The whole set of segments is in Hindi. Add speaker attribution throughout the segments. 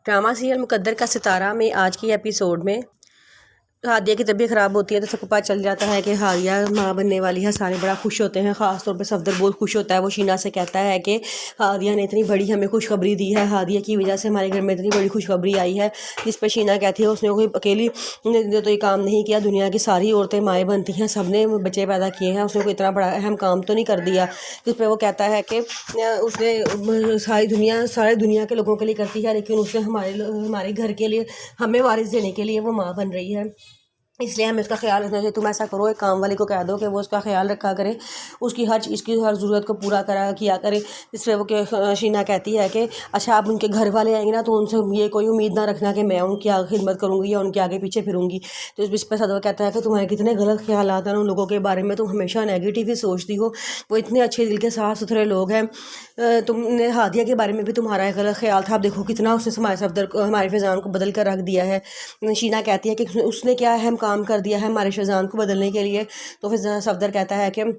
Speaker 1: ड्रामा सीरियल मुकद्दर का सितारा में आज की एपिसोड में हादिया की तबीयत ख़राब होती है तो सबको पता चल जाता है कि हादिया माँ बनने वाली है। सारे बड़ा खुश होते हैं, ख़ास तौर पे सफदर बहुत खुश होता है। वो शीना से कहता है कि हादिया ने इतनी बड़ी हमें खुशखबरी दी है, हादिया की वजह से हमारे घर में इतनी बड़ी खुशखबरी आई है। जिस पर शीना कहती है उसने कोई अकेली ने तो ये काम नहीं किया, दुनिया की सारी औरतें माएँ बनती हैं, सब ने बच्चे पैदा किए हैं, उसने कोई इतना बड़ा अहम काम तो नहीं कर दिया। जिस पर वो कहता है कि उसने सारी दुनिया के लोगों के लिए करती है, लेकिन उसने हमारे घर के लिए हमें वारिस देने के लिए वो माँ बन रही है, इसलिए हमें उसका ख्याल रखना चाहिए। तुम ऐसा करो, एक काम वाली को कह दो कि वो उसका ख्याल रखा करे, उसकी हर चीज़ की हर ज़रूरत को पूरा किया करे। इस पर वो शीना कहती है कि अच्छा आप उनके घर वाले आएंगे ना तो उनसे ये कोई उम्मीद ना रखना कि मैं उनकी आगे खिदमत करूँगी या उनके आगे पीछे फिरूँगी। तो इस पर सदवा कहता है कि तुम्हारे कितने गलत ख्याल आते हैं उन लोगों के बारे में, तुम हमेशा नेगेटिव ही सोचती हो, वो इतने अच्छे दिल के साफ़ सुथरे लोग हैं। तुमने हादिया के बारे में भी तुम्हारा एक गलत ख्याल था, आप देखो कितना उसने हमारे सफदर को, हमारे फैज़ान को बदल कर रख दिया है। शीना कहती है कि उसने क्या अहम काम कर दिया है हमारे फैज़ान को बदलने के लिए। तो फिर सफदर कहता है कि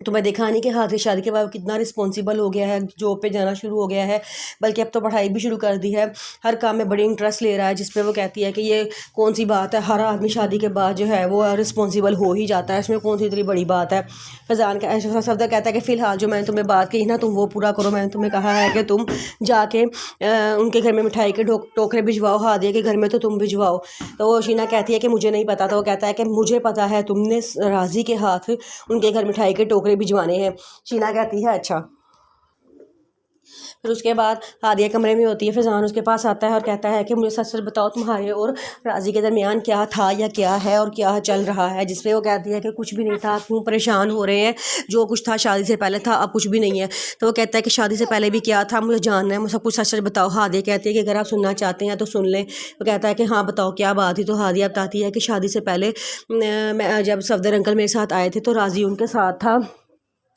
Speaker 1: तुम्हें देखा नहीं कि हाथ शादी के बाद कितना रिस्पॉन्सिबल हो गया है, जॉब पे जाना शुरू हो गया है, बल्कि अब तो पढ़ाई भी शुरू कर दी है, हर काम में बड़ी इंटरेस्ट ले रहा है। जिस पे वो कहती है कि ये कौन सी बात है, हर आदमी शादी के बाद जो है वो रिस्पॉन्सिबल हो ही जाता है, इसमें कौन सी इतनी बड़ी बात है। फैज़ान का सफदर कहता है कि फ़िलहाल जो मैंने तुम्हें बात कही ना तुम वो पूरा करो। मैंने तुम्हें कहा है कि तुम जाके उनके घर में मिठाई के टोकरे भिजवाओ, हादिया के घर में तो तुम भिजवाओ। तो शीना कहती है कि मुझे नहीं पता। तो वो कहता है कि मुझे पता है, तुमने राजी के हाथ उनके घर मिठाई के टोकरे भिजवाने हैं। शीना कहती है अच्छा। फिर उसके बाद हादिया कमरे में होती है, फैज़ान उसके पास आता है और कहता है कि मुझे सच सच बताओ तुम्हारे और राजी के दरमियान क्या था या क्या है और क्या चल रहा है। जिस पे वो कहती है कि कुछ भी नहीं था, क्यों परेशान हो रहे हैं, जो कुछ था शादी से पहले था, अब कुछ भी नहीं है। तो वो कहता है कि शादी से पहले भी क्या था मुझे जानना है, मुझे सब कुछ सच सच बताओ। हादिया कहती है कि अगर आप सुनना चाहते हैं तो सुन लें। वो कहता है कि हाँ बताओ क्या बात थी। तो हादिया बताती है कि शादी से पहले मैं जब सफदर अंकल मेरे साथ आए थे तो राजी उनके साथ था।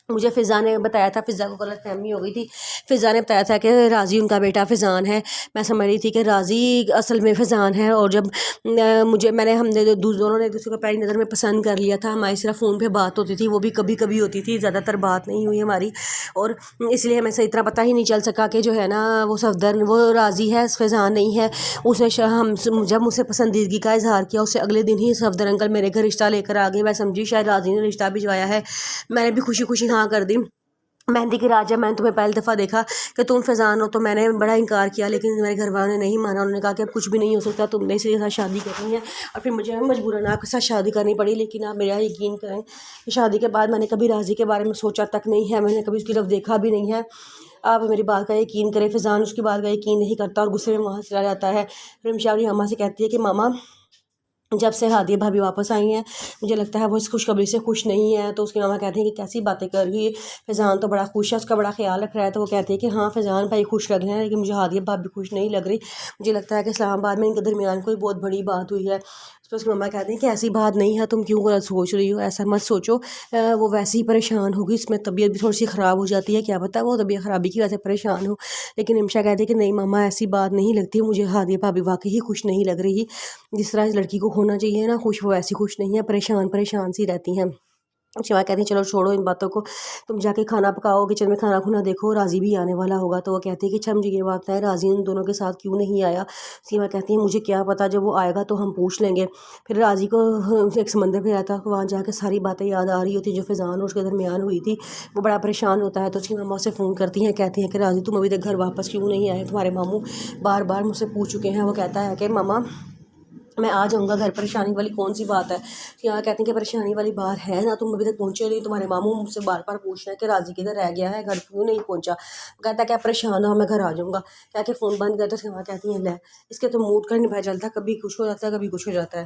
Speaker 1: मुझे फ़िज़ा ने बताया था, फ़िज़ा को गलतफ़हमी हो गई थी, फ़िज़ा ने बताया था कि राज़ी उनका बेटा फ़ैज़ान है। मैं समझ रही थी कि राज़ी असल में फ़ैज़ान है, और जब हमने दोनों ने एक दूसरे को पहली नज़र में पसंद कर लिया था। हमारी सिर्फ फ़ोन पे बात होती थी, वो भी कभी कभी होती थी, ज़्यादातर बात नहीं हुई हमारी, और इसलिए हमें सही तरह पता ही नहीं चल सका कि जो है ना वो सफदर वो राज़ी है, फ़ैज़ान नहीं है। उसने जब मुझसे पसंदीदगी का इजहार किया उससे अगले दिन ही सफदर अंकल मेरे घर रिश्ता लेकर आ गए। मैं समझी शायद राज़ी ने रिश्ता भिजवाया है, मैंने भी खुशी खुशी हाँ कर दी। मेहंदी की रात जब मैंने तुम्हें पहली दफ़ा देखा कि तुम फैज़ान हो तो मैंने बड़ा इनकार किया, लेकिन मेरे घर वालों ने नहीं माना। उन्होंने कहा कि अब कुछ भी नहीं हो सकता, तुमने इसके साथ शादी करनी है, और फिर मुझे मजबूरन आपके साथ शादी करनी पड़ी। लेकिन आप मेरा यकीन करें कि शादी के बाद मैंने कभी राज़ी के बारे में सोचा तक नहीं है, मैंने कभी उसकी तरफ देखा भी नहीं है। आप मेरी बात का यकीन करें। फैज़ान उसकी बात का यकीन नहीं करता और गुस्से में वहाँ से चला जाता है। फिर मिशावरी अम्मा से कहती है कि मामा जब से हादिया भाभी वापस आई हैं मुझे लगता है वो इस खुशखबरी से खुश नहीं है। तो उसकी मामा कहती है कि कैसी बातें कर रही है, फैज़ान तो बड़ा खुश है, उसका बड़ा ख्याल रख रहा है। तो वो कहती है कि हाँ फैज़ान भाई खुश लग रहे हैं, लेकिन मुझे हादिया भाभी खुश नहीं लग रही, मुझे लगता है कि इस्लामाबाद में इनके दरमियान कोई बहुत बड़ी बात हुई है। उस पर उसकी मम्मा कहती हैं कि ऐसी बात नहीं है, तुम क्यों गलत सोच रही हो, ऐसा मत सोचो, वो वैसे ही परेशान होगी, इसमें तबीयत भी थोड़ी सी ख़राब हो जाती है, क्या पता वो तबीयत ख़राबी की वजह से परेशान हो। लेकिन इमशा कहती है कि नहीं मामा ऐसी बात नहीं लगती, मुझे हादिया भाभी वाकई ही खुश नहीं लग रही, जिस तरह इस लड़की को होना चाहिए ना खुश, वो ऐसी खुश नहीं है, परेशान परेशान सी रहती हैं। शिवा कहती है चलो छोड़ो इन बातों को, तुम जाके खाना पकाओ, किचन में खाना खुना देखो, राज़ी भी आने वाला होगा। तो वो कहती है कि अच्छा मुझे ये बात है राज़ी उन दोनों के साथ क्यों नहीं आया। सीमा कहती है मुझे क्या पता, जब वो आएगा तो हम पूछ लेंगे। फिर राज़ी को एक समंदर पे आता है, वहाँ जाकर सारी बातें याद आ रही होती जो फैज़ान और उसके दरमियान हुई थी। वो बड़ा परेशान होता है। तो उसकी मम्मा उसे फ़ोन करती हैं, कहती हैं कि राज़ी तुम अभी तक घर वापस क्यों नहीं आए, तुम्हारे मामू बार बार मुझसे पूछ चुके हैं। वो कहता है कि मामा मैं आ जाऊँगा घर, परेशानी वाली कौन सी बात है। यहाँ कहते हैं कि परेशानी वाली बात है ना, तुम अभी तक पहुँचे नहीं, तुम्हारे मामू मुझसे बार बार पूछ रहे हैं कि राज़ी किधर रह गया है, घर क्यों नहीं पहुँचा। कहता है क्या परेशान हो, मैं घर आ जाऊँगा। क्या कि फ़ोन बंद करते उसके वहाँ कहती हैं ले इसके तो मूड का नहीं पता चलता, कभी कुछ हो जाता है कभी कुछ हो जाता है।